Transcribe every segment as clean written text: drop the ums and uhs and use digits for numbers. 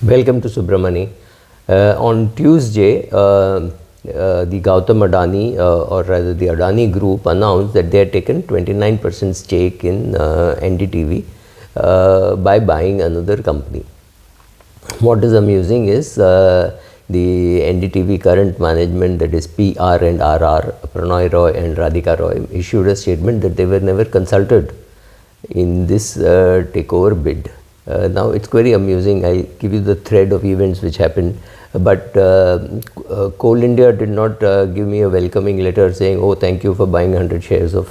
Welcome to Subramani. On Tuesday, the Gautam Adani, or rather the Adani Group, announced that they had taken 29% stake in NDTV by buying another company. What is amusing is the NDTV current management, that is PR and RR, Prannoy Roy and Radhika Roy, issued a statement that they were never consulted in this takeover bid. Now it's very amusing. I give you the thread of events which happened, but Coal India did not give me a welcoming letter saying, "Oh, thank you for buying 100 shares of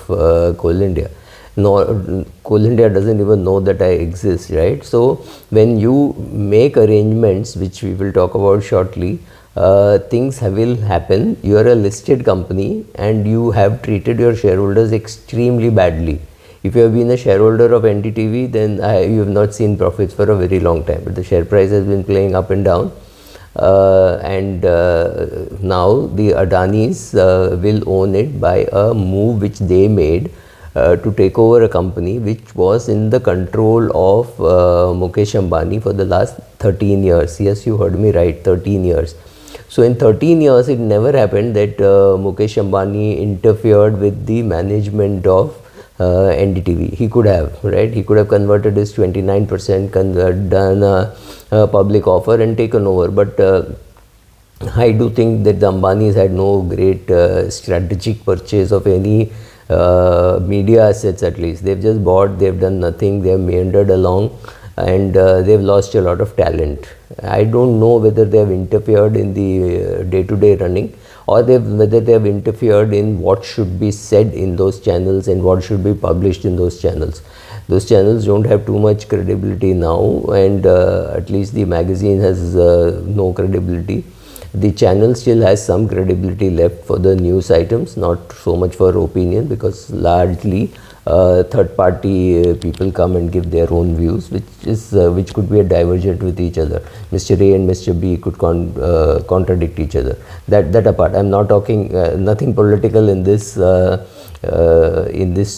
Coal India." No, Coal India doesn't even know that I exist, right? So when you make arrangements, which we will talk about shortly, things will happen. You are a listed company and you have treated your shareholders extremely badly. If you have been a shareholder of NDTV, then you have not seen profits for a very long time. But the share price has been playing up and down. Now the Adanis will own it by a move which they made to take over a company which was in the control of Mukesh Ambani for the last 13 years. Yes, you heard me right, 13 years. So in 13 years, it never happened that Mukesh Ambani interfered with the management of NDTV. He could have, right? He could have converted his 29%, done a public offer and taken over. But I do think that the Ambanis had no great strategic purchase of any media assets. At least they've just bought, they've done nothing, they've meandered along, and they've lost a lot of talent. I don't know whether they have interfered in the day-to-day running, or whether they have interfered in what should be said in those channels and what should be published in those channels. Those channels don't have too much credibility now, and at least the magazine has no credibility. The channel still has some credibility left for the news items, not so much for opinion, because largely third party people come and give their own views, which could be a divergent with each other. Mr. A and Mr. B could contradict each other. That apart, I'm not talking nothing political in this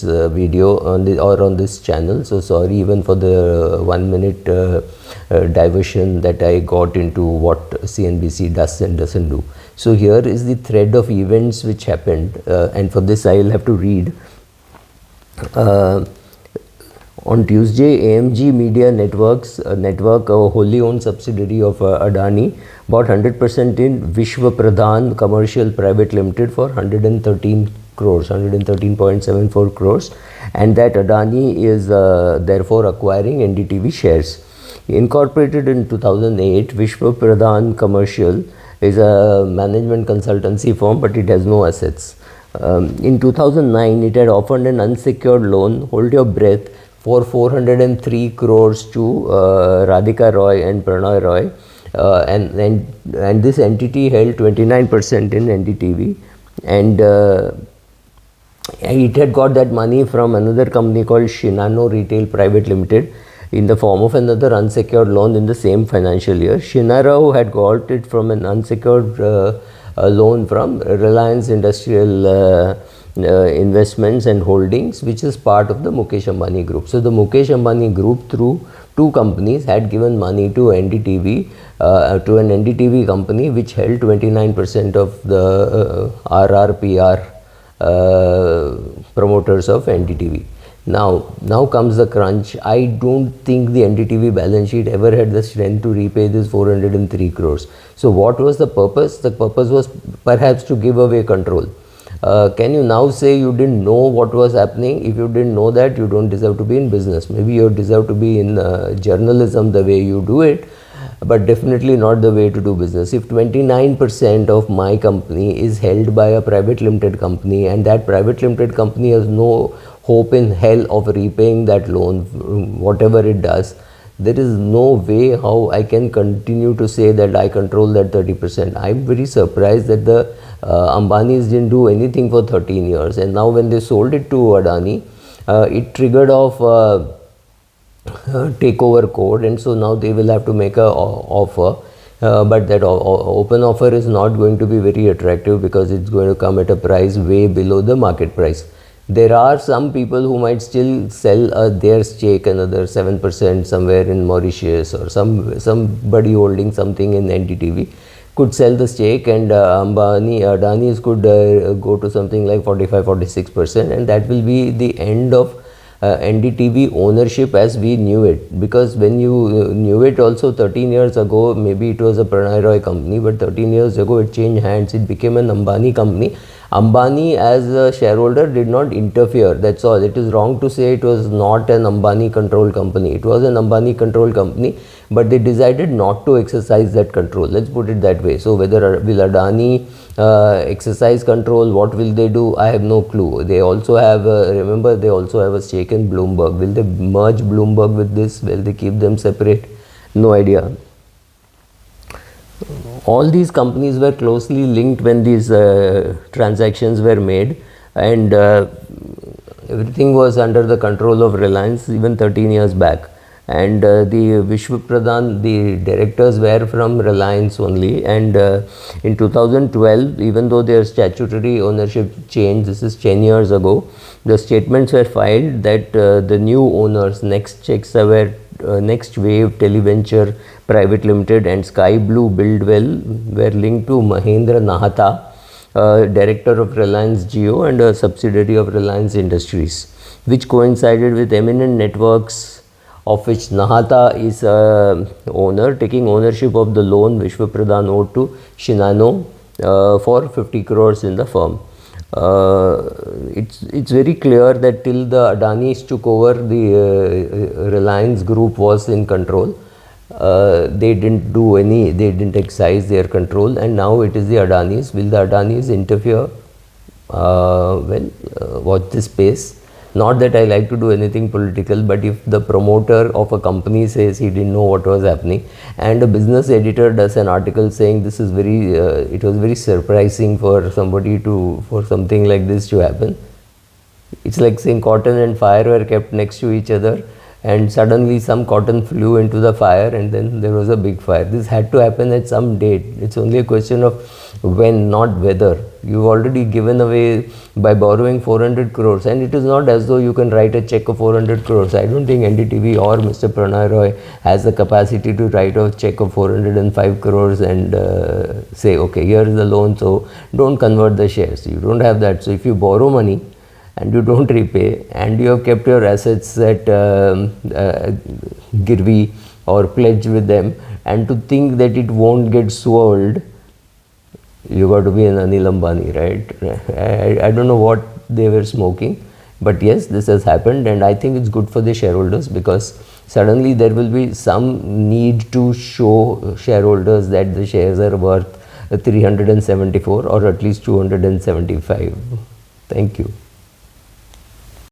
video on this channel. So sorry even for the 1 minute diversion that I got into what CNBC does and doesn't do. So here is the thread of events which happened, and for this I will have to read. On Tuesday, AMG Media Networks, a wholly owned subsidiary of Adani, bought 100% in Vishwa Pradhan Commercial Private Limited for 113 crores, 113.74 crores, and that Adani is therefore acquiring NDTV shares. Incorporated in 2008, Vishwa Pradhan Commercial is a management consultancy firm, but it has no assets. In 2009, it had offered an unsecured loan, hold your breath, for 403 crores to Radhika Roy and Prannoy Roy, and this entity held 29% in NDTV, and it had got that money from another company called Shinano Retail Private Limited in the form of another unsecured loan in the same financial year. Shinano had got it from an unsecured loan from Reliance Industrial Investments and Holdings, which is part of the Mukesh Ambani Group. So the Mukesh Ambani Group, through two companies, had given money to NDTV, to an NDTV company which held 29% of the RRPR promoters of NDTV. Now comes the crunch. I don't think the NDTV balance sheet ever had the strength to repay this 403 crores. So what was the purpose? The purpose was perhaps to give away control. Can you now say you didn't know what was happening? If you didn't know that, you don't deserve to be in business. Maybe you deserve to be in journalism the way you do it, but definitely not the way to do business. If 29% of my company is held by a private limited company, and that private limited company has no hope in hell of repaying that loan, whatever it does, there is no way how I can continue to say that I control that 30%. I'm very surprised that the Ambanis didn't do anything for 13 years, and now when they sold it to Adani, it triggered off takeover code, and so now they will have to make a offer, but that open offer is not going to be very attractive because it's going to come at a price way below the market price. There are some people who might still sell their stake, another 7% somewhere in Mauritius, or somebody holding something in NDTV could sell the stake, and Adani's could go to something like 45-46%, and that will be the end of NDTV ownership as we knew it. Because when you knew it also 13 years ago, maybe it was a Pranay Roy company, but 13 years ago it changed hands, it became an Ambani company. Ambani as a shareholder did not interfere, that's all. It is wrong to say it was not an Ambani controlled company. It was an Ambani controlled company, but they decided not to exercise that control, let's put it that way. So whether will Adani exercise control, what will they do, I have no clue. They also have remember, they also have a stake in Bloomberg. Will they merge Bloomberg with this? Will they keep them separate? No idea. All these companies were closely linked when these transactions were made, and everything was under the control of Reliance even 13 years back. And the Vishwa Pradhan, the directors were from Reliance only, and in 2012, even though their statutory ownership changed, this is 10 years ago, the statements were filed that the new owners, Next Wave Televenture Private Limited and Sky Blue Buildwell, were linked to Mahendra Nahata, director of Reliance Jio and a subsidiary of Reliance Industries, which coincided with Eminent Networks, of which Nahata is owner, taking ownership of the loan Vishwa Pradhan owed to Shinano for 50 crores in the firm. It's very clear that till the Adanis took over, the Reliance group was in control. They didn't exercise their control, and now it is the Adanis. Will the Adanis interfere? Watch this space. Not that I like to do anything political, but if the promoter of a company says he didn't know what was happening, and a business editor does an article saying this is it was very surprising for something like this to happen. It's like saying cotton and fire were kept next to each other, and suddenly some cotton flew into the fire, and then there was a big fire. This had to happen at some date. It's only a question of when, not whether. You've already given away by borrowing 400 crores, and it is not as though you can write a check of 400 crores. I don't think NDTV or Mr. Pranay Roy has the capacity to write a check of 405 crores and say, okay, here is the loan, so don't convert the shares. You don't have that. So if you borrow money and you don't repay, and you have kept your assets at Girvi or pledged with them, and to think that it won't get swallowed, you got to be an Anil Ambani, right? I don't know what they were smoking, but yes, this has happened, and I think it's good for the shareholders, because suddenly there will be some need to show shareholders that the shares are worth 374 or at least 275. Thank you.